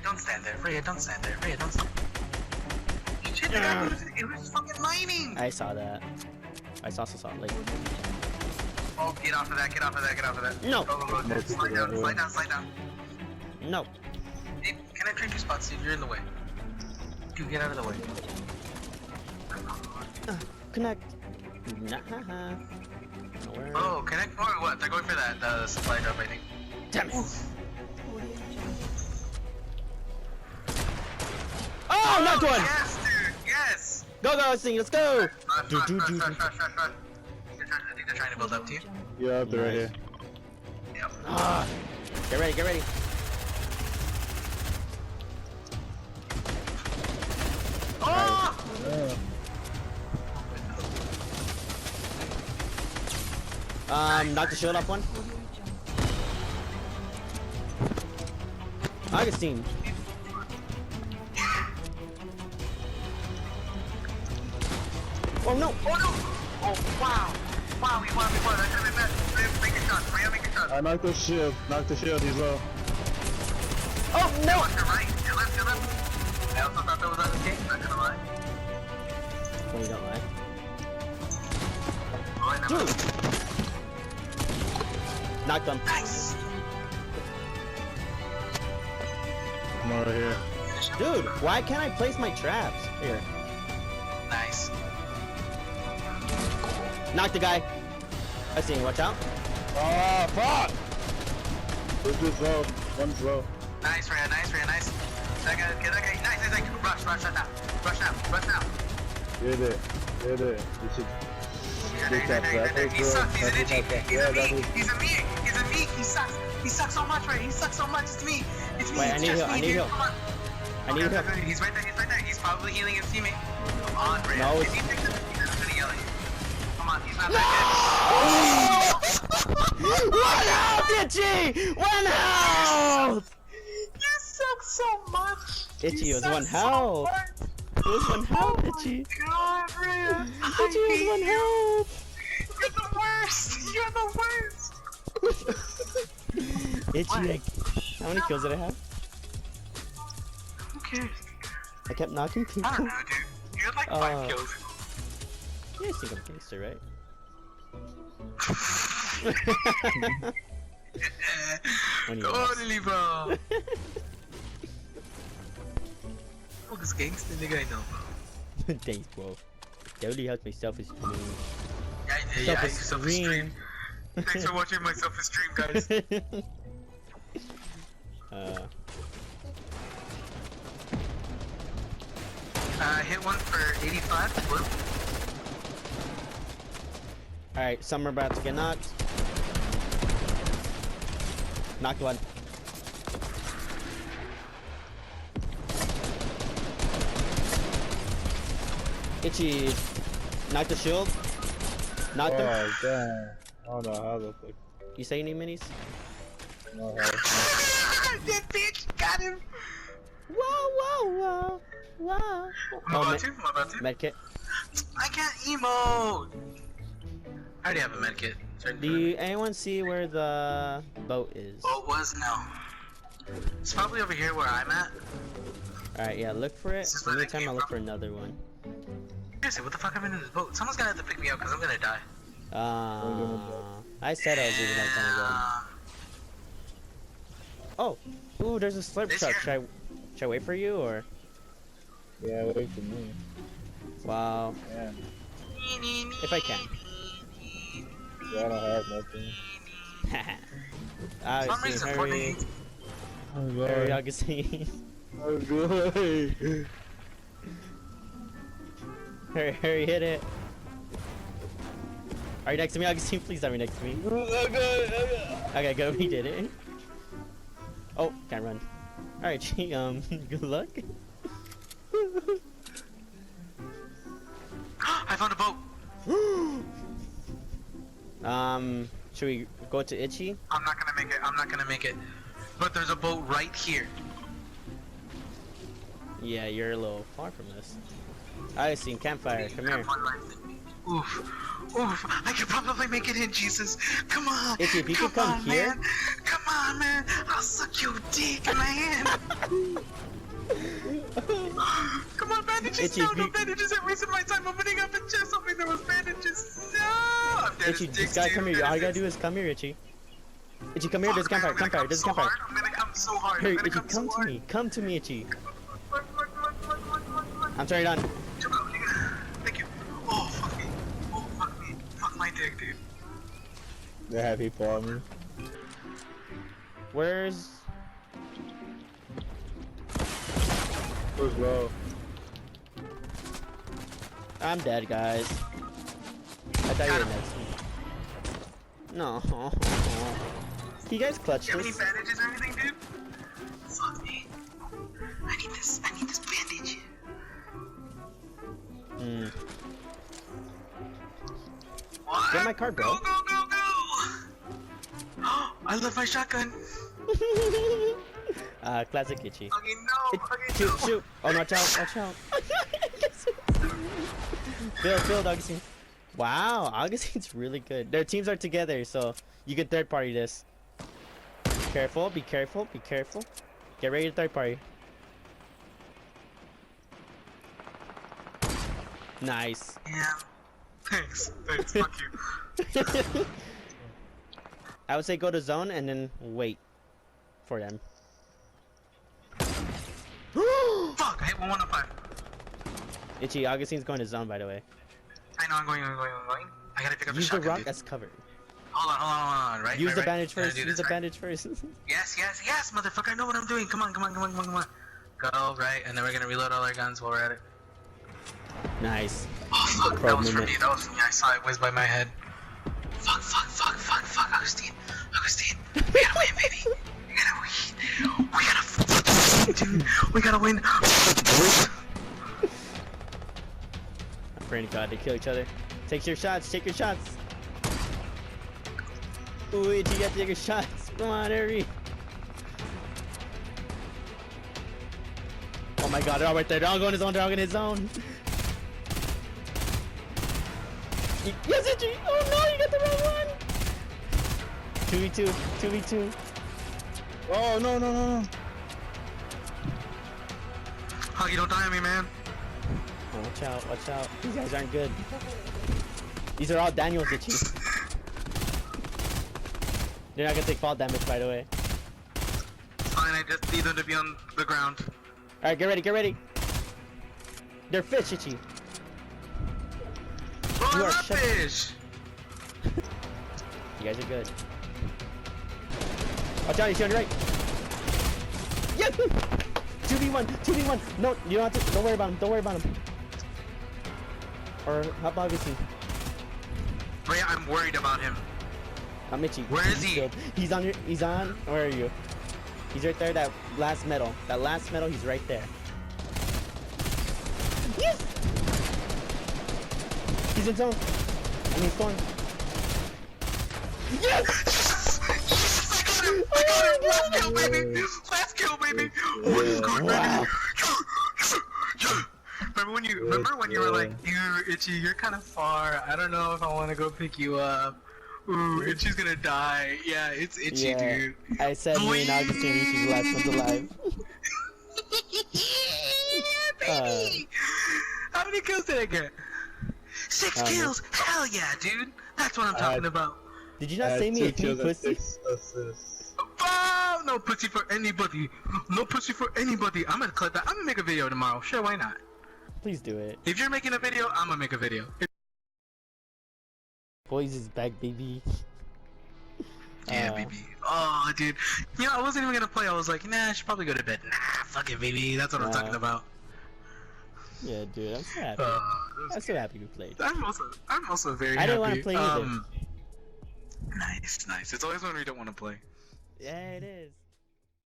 don't stand there. Freya, don't stand there. Freya, don't stand. Shit, the guy it was fucking mining. I saw that. I also saw it. Like, Oh, get off of that. Get off of that. Get off of that. no. Go, go, go. Slide down. Slide down. Slide down. No. Hey, can I trade you spots, dude? You're in the way. Dude, get out of the way. Connect. Nah. Nowhere. Oh, connect or what? They're going for that supply drop, I think. Damn it. Oh, knocked one. Yes, dude. Yes. Go, go, sing. Let's go. Rush. I think they're trying to build up to you. Yeah, they're right here. Yep. Ah. Get ready. Get ready. Oh! Knock the shield off one. Augustine. Oh no! Oh no! Oh wow! Wow, we won! That could have been bad. Make a shot. Freya, make a shot. I knocked the shield. Knocked the shield. He's low. Oh no! Left or right? Your left, your left. I also thought that was on the game. Not gonna lie. Well, you don't lie. Oh, I never. Dude! Knocked them. Nice. I'm over here. Dude, why can't I place my traps? Here. Nice. Knock the guy. I see him. Watch out. Oh, fuck! It's just low. One's low. Nice, Freya. Nice, Freya. Nice. That guy. Get that guy. Nice. Rush now. Rush now. Get it. Get it. You should. He sucks. He's an itchy. He's a meek. He's a meek. He sucks. He sucks so much, right? He sucks so much. It's me. It's me. Wait, I It's need just heal, me, I need dude. heal. Come on. I need help. He's right there. He's probably healing his teammate. Come on, Freya. No, If it's- he picks up, he's gonna yell at you. Come on. He's not No! that One health, Itchy! One health! You suck so much. Itchy You was suck one so health. much. It was one health, Itchy. God, Freya. Itchy was one health. You're the worst. You're the worst. Itchy, how many kills did I have? Who cares? I kept knocking I people. don't know, dude. You had like 5 kills. Yeah, I think I'm gangster, right? When you Totally, bro. Oh, this gangster nigga I know, bro. Thanks, bro. That really helps my self-esteem. Yeah, self-esteem. Thanks for watching my self-esteem, guys. Hit one for 85. Blue. Alright, some are about to get knocked. Knocked one. Itchy. Knocked the shield. Knocked him. Oh, damn. I don't know how the fuck. You say you need minis? No, That bitch got him. Whoa. I'm about to. Medkit. I can't emote. I already have a medkit. Do anyone see where the boat is? Boat was no. It's probably over here where I'm at. Alright, yeah, look for it. This is In the where they meantime, came I'll look from. for another one. Seriously, what the fuck happened to this boat? Someone's gonna have to pick me up because I'm gonna die. I said I was leaving that time ago. Oh, ooh, there's a slurp This truck. here? Should I wait for you or? Yeah, wait for me. Wow, Yeah. if I can. Yeah, I don't have nothing. For some reason, hurry, hurry, Augustine. I'm good. hurry, hit it. Are you next to me, Augustine? Please don't be next to me. Okay, go. He did it. Oh, can't run. Alright, gee, good luck. I found a boat. Should we go to Itchy? I'm not gonna make it. But there's a boat right here. Yeah, you're a little far from this. I seen campfire. Come here. Oof. I could probably make it in, Jesus. Come on. Itchy, if you could come here. Man. Come on, man. I'll suck your Dick in my hand. Come on, bandages. Itchy, No bandages. I'm wasting my time opening up a chest. Hoping there was bandages. No. I'm dead Itchy, as this dicks, guy, dude. come I'm here. dead All as you gotta dicks. do is come here, Itchy. Itchy, come here. There's a campfire. I'm gonna Campfire. come There's a so campfire. hard. I'm gonna come so hard. Here, I'm gonna Itchy, come so come to hard. me. Come to me, Itchy. Come on. I'm turning on. Come on, nigga. Thank you. Oh, fuck me. Oh, fuck me. Fuck my dick, dude. They have people on me. Where's... Where's low? I'm dead, guys. I thought you were next to me. No. You guys clutched Do you have any this. bandages or anything, dude? Fuck me. I need this bandage. Mm. What? Get my card, bro. Go. I love my shotgun. Classic Itchy. Okay, no. Okay, Shoot, no. shoot. Oh, no, watch out. Build, Augustine. Wow, Augustine's really good. Their teams are together, so you can third party this. Be careful. Get ready to third party. Nice. Yeah. Thanks. Fuck you. I would say go to zone and then wait for them. Fuck, I hit 105. Itchy, Augustine's going to zone, by the way. I know, I'm going. I gotta pick up Use the the shotgun, rock dude. as cover. Hold on, right? Use the right. bandage Gotta first. do Use this, the right? bandage first. Yes, motherfucker, I know what I'm doing. Come on. Go, right, and then we're gonna reload all our guns while we're at it. Nice. Oh, fuck, Pro that was for movement. me, I saw it whiz by my head. Fuck, Augustine. We gotta win, baby. We gotta win. I'm praying to God they kill each other. Take your shots. Ooh, Itchy, you have to take your shots. Come on, hurry. Oh my God, they're all right there. They're all going to his zone. Yes, Itchy! Oh no, you got the wrong one! 2v2. Oh, no. Huggy, don't die on me, man. Oh, watch out. These guys aren't good. These are all Daniels, Itchy. They're not gonna take fall damage, by the way. Fine, I just need them to be on the ground. Alright, get ready. They're fish, Itchy. Oh, You I are love shut- fish! You guys are good. Watch out, he's on your right. Yes! 2v1. No, you don't have to. Don't worry about him. Or how about Augustine? Oh yeah, I'm worried about him. I'm Itchy. Where is he? He's on. Where are you? He's right there. That last metal. He's right there. Yes! He's in zone. Storm. Yes! I got him! Last kill, baby! Oh, this is good, Wow. baby! Remember when you were like, Itchy, you're kind of far. I don't know if I want to go pick you up. Ooh, Itchy's gonna die. Yeah, it's Itchy, Yeah. dude. I said me and Augustine are each the last ones alive. Yeah, baby! How many kills did I get? 6 no. kills! Hell yeah, dude! That's what I'm talking about. Did you not say me any pussy? 6 assists. Oh, no pussy for anybody. No pussy for anybody. I'm gonna clip that. I'm gonna make a video tomorrow. Sure, why not? Please do it. If you're making a video, I'm gonna make a video. Boys is back, baby. Yeah, baby. Oh, dude. You know, I wasn't even gonna play. I was like, nah, I should probably go to bed. Nah, fuck it, baby. That's what I'm talking about. Yeah, dude, I'm so happy. I'm so happy we played. I'm also very happy. I didn't want to play either. Nice. It's always when we don't want to play. Yeah, it is.